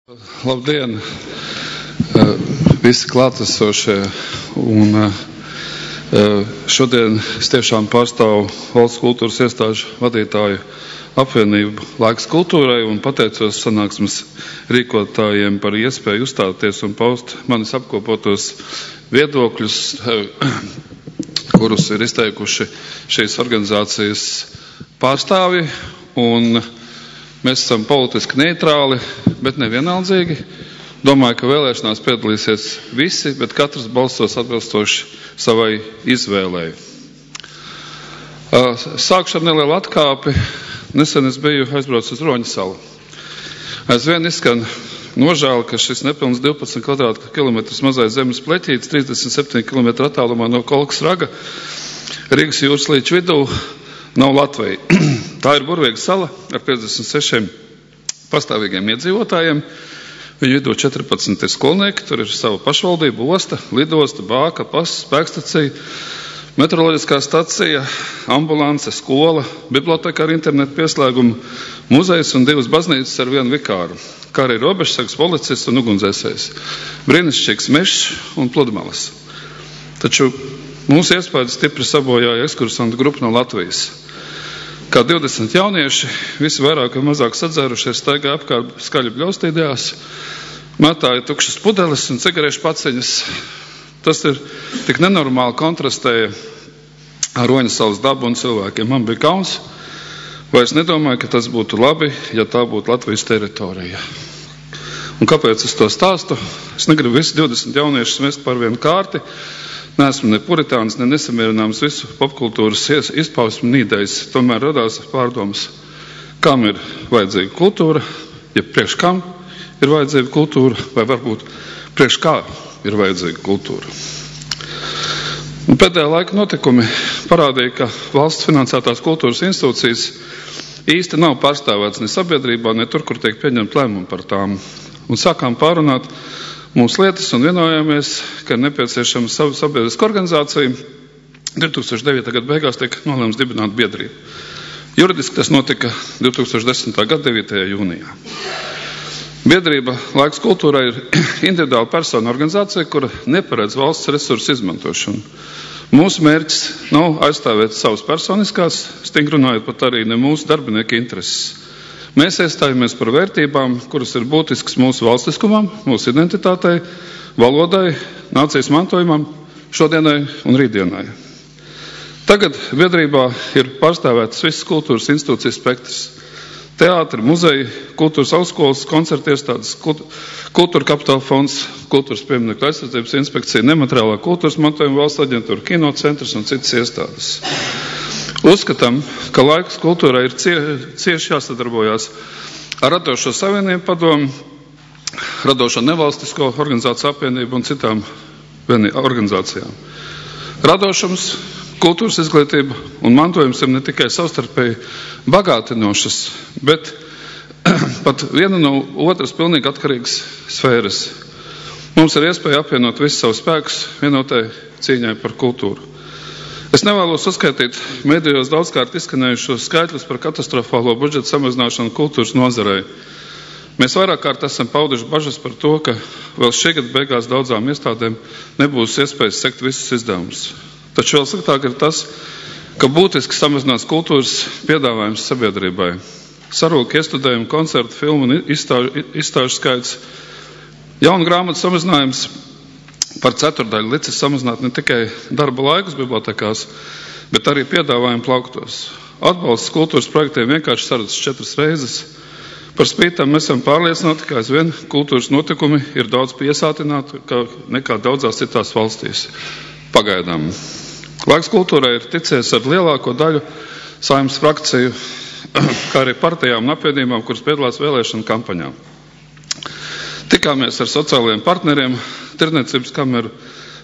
Labdien, visi klātesošie, un šodien es tiešām pārstāvu Valsts kultūras iestāžu vadītāju apvienību Laiks kultūrai un pateicos sanāksmes rīkotājiem par iespēju uzstāties un paust manis apkopotos viedokļus, kurus ir izteikuši šīs organizācijas pārstāvji, un mēs esam politiski neitrāli, bet nevienaldzīgi. Domāju, ka vēlēšanās piedalīsies visi, bet katrs balsos atbilstoši savai izvēlei. Sākšu ar nelielu atkāpi. Nesen es biju aizbraucis uz Roņa salu. Aizvien izskan nožēla, ka šis nepilns 12 kvadrātkilometrus mazais zemes pleķītis 37 km attālumā no Kolkas raga Rīgas jūras līča vidū nav Latvija. Tā ir burvīga sala ar 56 pastāvīgiem iedzīvotājiem. Viņu vidū 14 ir skolnieki, tur ir sava pašvaldība, osta, lidosta, bāka, pasts, spēkstacija, meteoroloģiskā stacija, ambulance, skola, biblioteka ar internetu pieslēgumu, muzejs un 2 baznīcas ar 1 vikāru, kā arī robežsargs, policists un ugunsdzēsējs. Brīnišķīgs mežs un pludmales. Taču mūsu iespējas stipri sabojāja ekskursantu grupu no Latvijas. Kā 20 jaunieši, visi vairāk vai mazāk sadzērušies, staigā apkārt skaļi bļaustīdējās, mētāja tukšas pudeles un cigarešu paciņas. Tas ir tik nenormāli kontrastēja ar Roņa salas dabu un cilvēkiem. Man bija kauns, vairs nedomāju, ka tas būtu labi, ja tā būtu Latvijas teritorija. Un kāpēc es to stāstu? Es negribu visi 20 jauniešus mest par vienu kārti. Neesmu ne puritāns, ne nesamierināms visu popkultūras izpausmu nīdējis. Tomēr radās pārdomas, kam ir vajadzīga kultūra, ja priekš kam ir vajadzīga kultūra, vai varbūt priekš kā ir vajadzīga kultūra. Un pēdējā laika notikumi parādīja, ka valsts finansētās kultūras institūcijas īsti nav pārstāvēts ne sabiedrībā, ne tur, kur tiek pieņemt lēmumu par tām. Un sākām pārunāt mūsu lietas un vienojāmies, ka ir nepieciešama savu sabiedrisku organizāciju. 2009. gada beigās tiek nolēmts dibināt biedrību. Juridiski tas notika 2010. gada 9. jūnijā. Biedrība Laiks kultūrai ir individuāla persona organizācija, kura neparedz valsts resursu izmantošanu. Mūsu mērķis nav aizstāvēt savas personiskās, stingri runājot pat arī ne mūsu darbinieku intereses. Mēs iestājamies par vērtībām, kuras ir būtiskas mūsu valstiskumam, mūsu identitātei, valodai, nācijas mantojumam, šodienai un rītdienai. Tagad biedrībā ir pārstāvētas visas kultūras institūcijas spektrs. Teātri, muzeji, kultūras augstskolas, koncertu iestādes, kultūra kapitāla fonds, kultūras pieminekļu aizsardzības inspekcija, nemateriālā kultūras mantojuma valsts aģentūra, kino centrs un citas iestādes. Uzskatām, ka Laiks kultūrai ir cieši jāsadarbojās ar Radošo savienību padomu, Radošo nevalstisko organizāciju apvienību un citām organizācijām. Radošums, kultūras izglītība un mantojums ir ne tikai savstarpēji bagātinošas, bet pat viena no otras pilnīgi atkarīgas sfēras. Mums ir iespēja apvienot visus savus spēkus vienotai cīņai par kultūru. Es nevēlos uzskaitīt medijos daudzkārt izskanējušos skaitļus par katastrofālo budžeta samazināšanu kultūras nozarei. Mēs vairāk kārt esam pauduši bažas par to, ka vēl šī gada beigās daudzām iestādēm nebūs iespējas sekt visus izdevumus. Taču vēl sliktāk ir tas, ka būtiski samazināts kultūras piedāvājums sabiedrībai. Sarūk iestudējumu, koncertu, filmu un izstāžu skaits. Jaunu grāmatu samazinājums par 1/4 licis samazināt ne tikai darba laikus bibliotekās, bet arī piedāvājumu plauktos. Atbalsts kultūras projektiem vienkārši sarucis 4 reizes. Par spītām mēs esam pārliecināti, ka aizvien kultūras notikumi ir daudz piesātināti nekā daudzās citās valstīs. Pagaidām. Laiks kultūrai ir ticies ar lielāko daļu Saeimas frakciju, kā arī partijām un apvienībām, kuras piedalās vēlēšanu kampaņā. Tikāmies ar sociālajiem partneriem, Tirdzniecības kameru,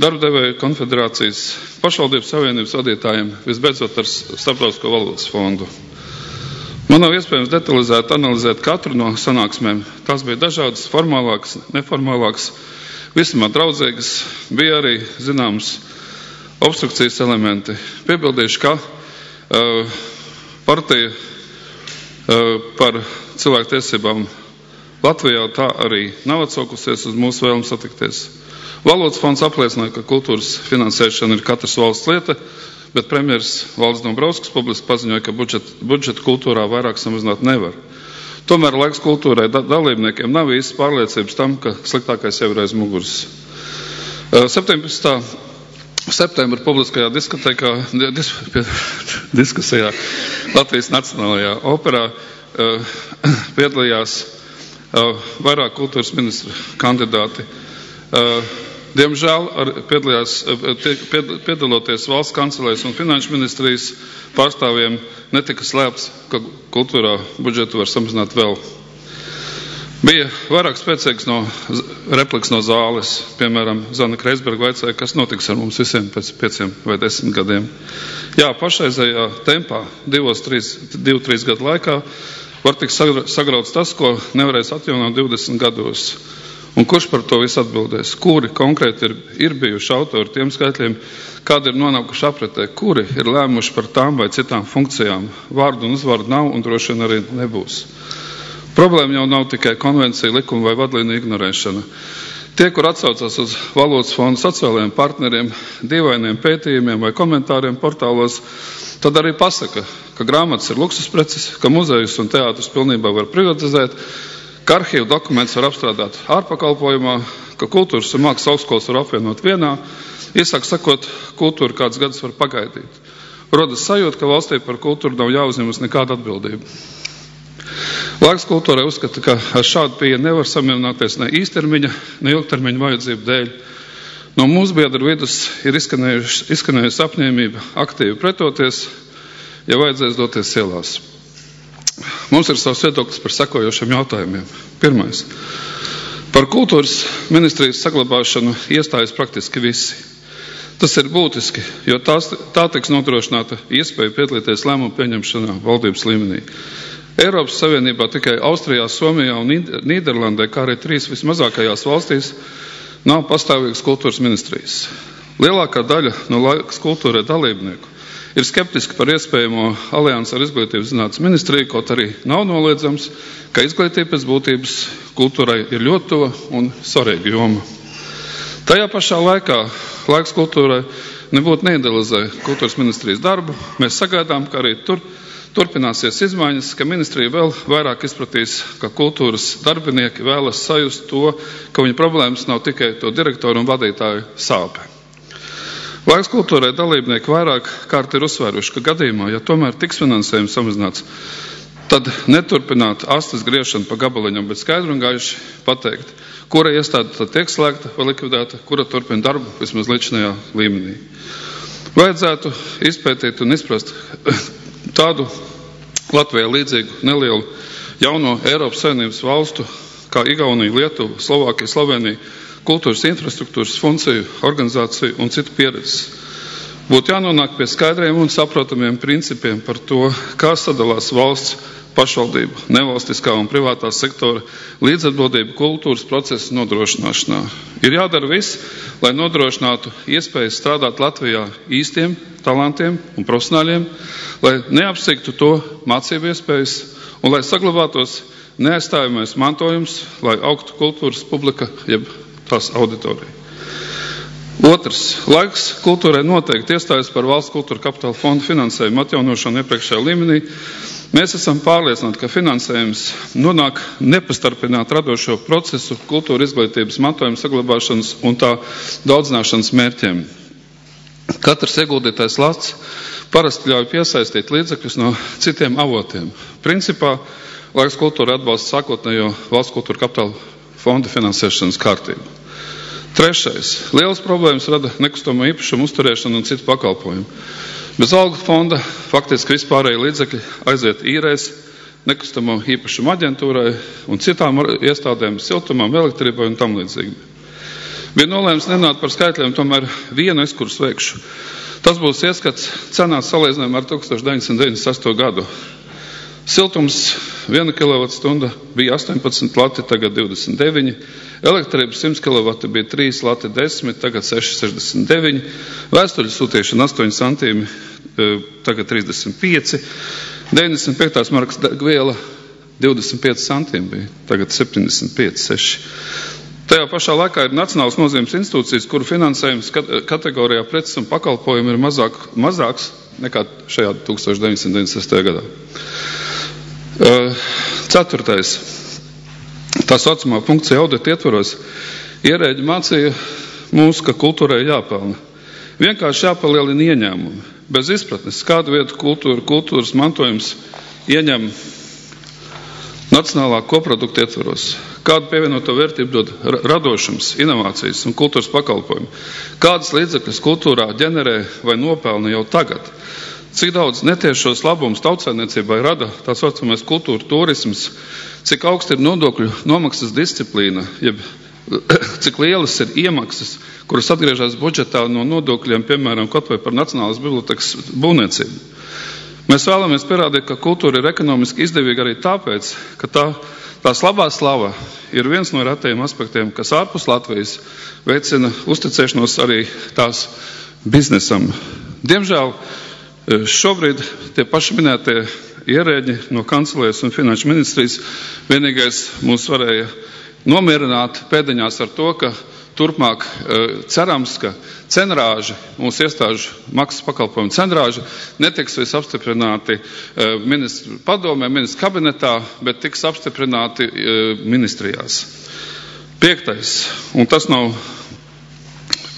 Darbdevēju konfederācijas, pašvaldības savienības vadītājiem, visbeidzot ar Starptautisko valūtas fondu. Man nav iespējams detalizēt analizēt katru no sanāksmēm. Tās bija dažādas, formālākas, neformālākas, visumā draudzīgas, bija arī zināms obstrukcijas elementi. Piebildīšu, ka partija par cilvēku tiesībām Latvijā tā arī nav atsaukusies uz mūsu vēlmu satikties. Valodas fonds apliecināja, ka kultūras finansēšana ir katras valsts lieta, bet premjers Valdis Dombrovskis publiski paziņoja, ka budžetu kultūrā vairāk samazināt nevar. Tomēr laiks kultūrai dalībniekiem nav īsti pārliecības tam, ka sliktākais jau ir aiz muguras. 17. septembra publiskajā diskusijā Latvijas Nacionālajā operā piedalījās vairāk kultūras ministru kandidāti. Diemžēl piedaloties valsts kancelēs un finanšu ministrijas pārstāvjiem netika slēpts, ka kultūrā budžetu var samazināt vēl. Bija vairāk spēcīgs repliks no zāles. Piemēram, Zana Kreisberga vaicāja, kas notiks ar mums visiem pēc 5 vai 10 gadiem. Jā, pašreizējā tempā 2-3 gadu laikā var tikt sagrauts tas, ko nevarēs atjaunot 20 gados. Un kurš par to visu atbildēs? Kuri konkrēti ir bijuši autori tiem skaitļiem, kādi ir nonākuši apretē, kuri ir lēmuši par tām vai citām funkcijām? Vārdu un uzvārdu nav un droši vien arī nebūs. Problēma jau nav tikai konvencija, likuma vai vadlīnija ignorēšana. Tie, kur atsaucās uz valodas fondu sociālajiem partneriem, dīvainiem pētījumiem vai komentāriem portālos, tad arī pasaka, ka grāmatas ir luksuspreces, ka muzejus un teātrus pilnībā var privatizēt, ka arhīvu dokumentus var apstrādāt ārpakalpojumā, ka kultūras un mākslas augstskolas var apvienot vienā, īsāk sakot, kultūra kāds gadus var pagaidīt. Rodas sajūta, ka valstī par kultūru nav jāuzņemas nekāda atbildība. Laiks kultūrai uzskata, ka ar šādu pieeju nevar samierināties ne īstermiņa, ne ilgtermiņa vajadzību dēļ. No mūsu biedru vidus ir izskanējusi apņēmība aktīvi pretoties, ja vajadzēs doties ielās. Mums ir savs viedoklis par sekojošiem jautājumiem. Pirmais. Par kultūras ministrijas saglabāšanu iestājas praktiski visi. Tas ir būtiski, jo tā tiks nodrošināta iespēja piedalīties lēmumu pieņemšanā valdības līmenī. Eiropas Savienībā tikai Austrijā, Somijā un Nīderlandē, kā arī 3 vismazākajās valstīs, nav pastāvīgas kultūras ministrijas. Lielākā daļa no laiks kultūrai dalībnieku ir skeptiski par iespējamo aliansi ar izglītības zinātnes ministriju, kaut arī nav noliedzams, ka izglītība pēc būtības kultūrai ir ļoti tuva un svarīga joma. Tajā pašā laikā laiks kultūrai nebūtu neidealizē kultūras ministrijas darbu. Mēs sagaidām, ka arī turpināsies izmaiņas, ka ministrija vēl vairāk izpratīs, ka kultūras darbinieki vēlas sajust to, ka viņa problēmas nav tikai to direktoru un vadītāju sāpe. Laiks kultūrai dalībnieki vairāk kārt ir uzsvēruši, ka gadījumā, ja tomēr tiks finansējums samazināts, tad neturpināt astes griešanu pa gabaliņam, bet skaidru un gaiši pateikt, kura iestāde tad tiek slēgta vai likvidēta, kura turpina darbu vismaz līdzinājā līmenī. Vajadzētu izpētīt un izprast tādu Latvijai līdzīgu nelielu jauno Eiropas Savienības valstu, kā Igaunija, Lietuva, Slovākija, Slovenija, kultūras infrastruktūras funkciju, organizāciju un citu pieredzes. Būtu jānonāk pie skaidriem un saprotamiem principiem par to, kā sadalās valsts, pašvaldību, nevalstiskā un privātā sektora līdzatbildību kultūras procesu nodrošināšanā. Ir jādara viss, lai nodrošinātu iespējas strādāt Latvijā īstiem talantiem un profesionāļiem, lai neapstiktu to mācību iespējas un lai saglabātos neaizstājamais mantojums, lai augtu kultūras publika, jeb tās auditorija. Otrs. Laiks kultūrai noteikti iestājas par valsts kultūra kapitāla fondu finansējumu atjaunošanu iepriekšējā līmenī. Mēs esam pārliecināti, ka finansējums nonāk nepastarpināt radošo procesu kultūra izglītības mantojuma saglabāšanas un tā daudzināšanas mērķiem. Katrs ieguldītais lats parasti ļauj piesaistīt līdzekļus no citiem avotiem. Principā, laiks kultūra atbalsta sākotnējo valsts kultūra kapitāla fonda finansēšanas kārtību. Trešais. Lielas problēmas rada nekustamo īpašumu uzturēšanu un citu pakalpojumu. Bez algu fonda faktiski vispārēji līdzekļi aiziet īrēs, nekustamo īpašumu aģentūrai un citām iestādēm, siltumam, elektrībai un tam līdzīgi. Bija nolēms nenāt par skaitļiem, tomēr vienu ekskurs veikšu. Tas būs ieskats cenās salīdzinājumā ar 1998. gadu. Siltums 1 kWh bija 18 lati, tagad 29. Elektrības 100 kW bija 3 lati 10, tagad 6,69. Vēstuļu sūtīšana 8 centīmi, tagad 35. 95. markas degviela 25 centiem bija, tagad 75,6. Tajā pašā laikā ir nacionāls nozīmes institūcijas, kuru finansējums kategorijā preces un pakalpojumi ir mazāks nekā šajā 1996. gadā. 4. Tā saucamā funkcija audita ietvaros ierēģi mācīja mūs, ka kultūrai jāpelna. Vienkārši jāpalielina ieņēmumi. Bez izpratnes, kādu vietu kultūras mantojums ieņem nacionālā koprodukta ietvaros. Kādu pievienoto vērtību dod radošums, inovācijas un kultūras pakalpojumi. Kādas līdzekļas kultūrā ģenerē vai nopelna jau tagad. Cik daudz netiešos labumus tautsaimniecībai rada tā saucamais kultūra turisms, cik augsta ir nodokļu nomaksas disciplīna, jeb cik lielas ir iemaksas, kuras atgriežas budžetā no nodokļiem, piemēram, kaut vai par Nacionālās bibliotekas būvniecību. Mēs vēlamies pierādīt, ka kultūra ir ekonomiski izdevīga arī tāpēc, ka tās labā slava ir viens no retajiem aspektiem, kas ārpus Latvijas veicina uzticēšanos arī tās biznesam. Diemžēl šobrīd tie paši minētie ierēģi no kancelējas un finanšu ministrijas vienīgais mūs varēja nomierināt pēdiņās ar to, ka turpmāk cerams, ka cenrāži, mūsu iestāžu maksas pakalpojumu cenrāži netiks visi apstiprināti ministru padomē, ministru kabinetā, bet tiks apstiprināti ministrijās. 5. Un tas nav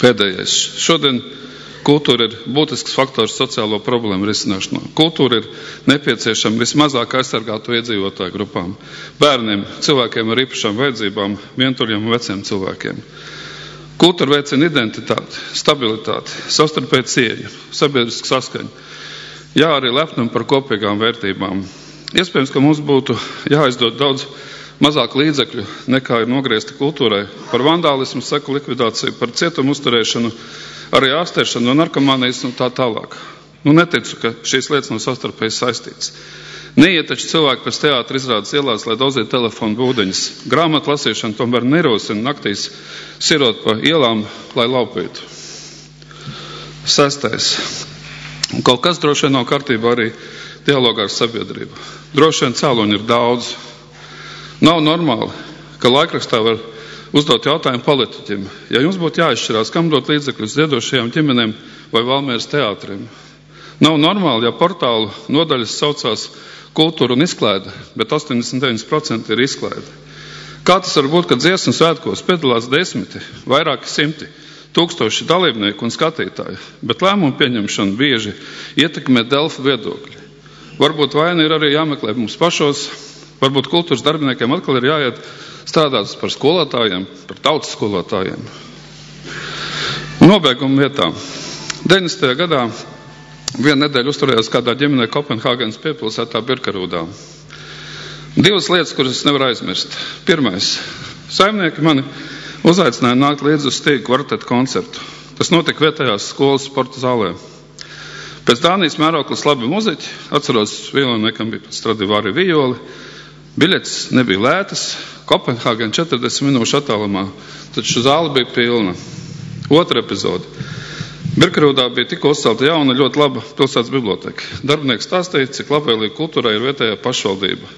pēdējais. Šodien kultūra ir būtisks faktors sociālo problēmu risināšanā. Kultūra ir nepieciešama vismazāk aizsargāto iedzīvotāju grupām, bērniem, cilvēkiem ar īpašām vajadzībām, vientuļiem un veciem cilvēkiem. Kultūra veicina identitāti, stabilitāti, savstarpēju cieņu, sabiedrisku saskaņu. Jā, arī lepnumu par kopīgām vērtībām. Iespējams, ka mums būtu jāizdod daudz mazāk līdzekļu nekā ir nogriezti kultūrai par vandālismu, seku likvidāciju, par cietumu uzturēšanu, arī ārstēšanu no narkomānijas un tā tālāk. Neticu, ka šīs lietas nav savstarpēji saistītas. Neiet taču cilvēki pēc teātra izrādes ielās, lai daudzītu telefonu būdeņus. Grāmatu lasīšana tomēr nerosina naktīs sirot pa ielām, lai laupītu. 6. Kaut kas droši vien nav kārtībā arī dialogā ar sabiedrību. Droši vien cēloņi ir daudz. Nav normāli, ka laikrakstā var uzdot jautājumu politiķim. Ja jums būtu jāizšķirās, kam dot līdzekļus ziedošajām ģimenēm vai Valmieras teātriem. Nav normāli, ja portālu nodaļas saucās kultūra un izklaide, bet 89% ir izklaide. Kā tas var būt, ka dziesmu svētkos piedalās 10, vairāki 100, tūkstoši dalībnieku un skatītāju, bet lēmumu pieņemšanu bieži ietekmē Delfu viedokļi. Varbūt vaina ir arī jāmeklē mums pašos, varbūt kultūras darbiniekiem atkal ir jāiet strādāt par skolotājiem, par tautas skolotājiem. Nobeiguma vietā. 90. gadā vienu nedēļu uzturējos kādā ģimenē Kopenhāgenes piepilsētā Birkerūdā. 2 lietas, kuras es nevaru aizmirst. 1. Saimnieki mani uzaicināja nākt līdzi uz Stīgu kvartetu koncertu. Tas notika vietējās skolas sporta zālē. Pēc Dānijas mērauklas labi muziķi, atceros violiniekam bija Stradivāri violi, biļetes nebija lētas, Kopenhāgena 40 minūšu attālumā, taču zāle bija pilna. 2. epizode. Birkerūdā bija tikko uzcelta jauna, ļoti laba pilsētas biblioteka. Darbinieks stāstīja, cik labvēlīga kultūrai ir vietējā pašvaldība.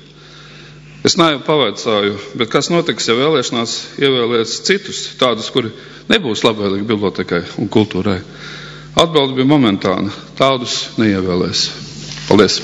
Es pavaicāju, bet kas notiks, ja vēlēšanās ievēlēs citus, tādus, kuri nebūs labvēlīgi bibliotekai un kultūrai? Atbilde bija momentāna. Tādus neievēlēs. Paldies!